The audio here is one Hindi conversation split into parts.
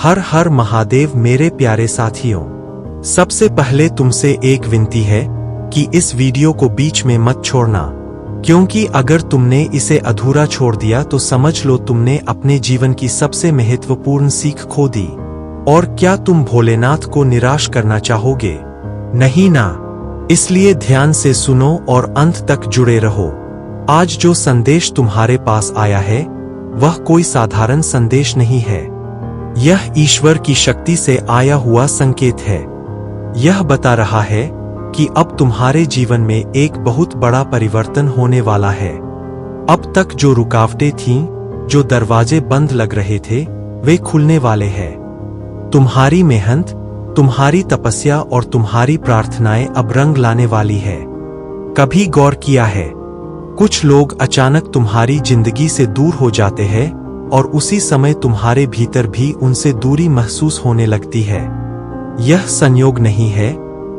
हर हर महादेव मेरे प्यारे साथियों। सबसे पहले तुमसे एक विनती है कि इस वीडियो को बीच में मत छोड़ना, क्योंकि अगर तुमने इसे अधूरा छोड़ दिया तो समझ लो तुमने अपने जीवन की सबसे महत्वपूर्ण सीख खो दी। और क्या तुम भोलेनाथ को निराश करना चाहोगे? नहीं ना। इसलिए ध्यान से सुनो और अंत तक जुड़े रहो। आज जो संदेश तुम्हारे पास आया है वह कोई साधारण संदेश नहीं है। यह ईश्वर की शक्ति से आया हुआ संकेत है। यह बता रहा है कि अब तुम्हारे जीवन में एक बहुत बड़ा परिवर्तन होने वाला है। अब तक जो रुकावटें थीं, जो दरवाजे बंद लग रहे थे, वे खुलने वाले हैं। तुम्हारी मेहनत, तुम्हारी तपस्या और तुम्हारी प्रार्थनाएं अब रंग लाने वाली है। कभी गौर किया है, कुछ लोग अचानक तुम्हारी जिंदगी से दूर हो जाते हैं और उसी समय तुम्हारे भीतर भी उनसे दूरी महसूस होने लगती है। यह संयोग नहीं है,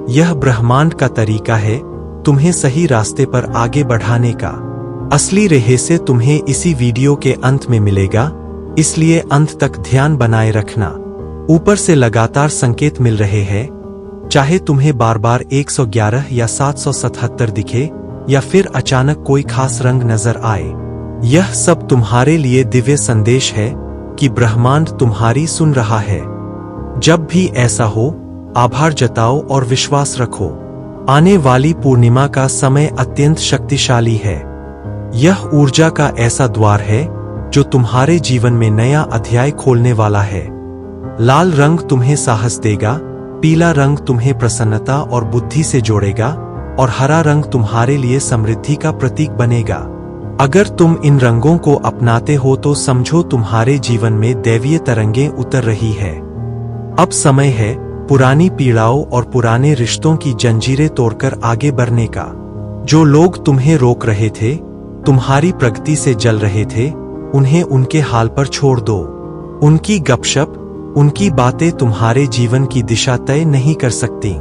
यह ब्रह्मांड का तरीका है तुम्हें सही रास्ते पर आगे बढ़ाने का। असली रहस्य तुम्हें इसी वीडियो के अंत में मिलेगा, इसलिए अंत तक ध्यान बनाए रखना। ऊपर से लगातार संकेत मिल रहे हैं, चाहे तुम्हें बार बार 111 या 777 दिखे या फिर अचानक कोई खास रंग नजर आए। यह सब तुम्हारे लिए दिव्य संदेश है कि ब्रह्मांड तुम्हारी सुन रहा है। जब भी ऐसा हो, आभार जताओ और विश्वास रखो। आने वाली पूर्णिमा का समय अत्यंत शक्तिशाली है। यह ऊर्जा का ऐसा द्वार है जो तुम्हारे जीवन में नया अध्याय खोलने वाला है। लाल रंग तुम्हें साहस देगा, पीला रंग तुम्हें प्रसन्नता और बुद्धि से जोड़ेगा और हरा रंग तुम्हारे लिए समृद्धि का प्रतीक बनेगा। अगर तुम इन रंगों को अपनाते हो तो समझो तुम्हारे जीवन में दैवीय तरंगें उतर रही है। अब समय है पुरानी पीड़ाओं और पुराने रिश्तों की जंजीरें तोड़कर आगे बढ़ने का। जो लोग तुम्हें रोक रहे थे, तुम्हारी प्रगति से जल रहे थे, उन्हें उनके हाल पर छोड़ दो। उनकी गपशप, उनकी बातें तुम्हारे जीवन की दिशा तय नहीं कर सकती,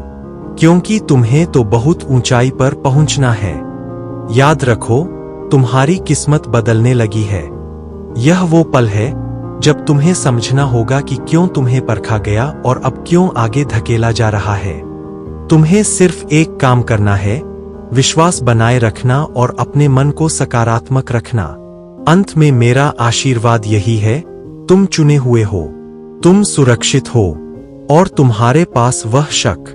क्योंकि तुम्हें तो बहुत ऊंचाई पर पहुंचना है। याद रखो, तुम्हारी किस्मत बदलने लगी है। यह वो पल है जब तुम्हें समझना होगा कि क्यों तुम्हें परखा गया और अब क्यों आगे धकेला जा रहा है। तुम्हें सिर्फ एक काम करना है, विश्वास बनाए रखना और अपने मन को सकारात्मक रखना। अंत में मेरा आशीर्वाद यही है, तुम चुने हुए हो, तुम सुरक्षित हो और तुम्हारे पास वह शक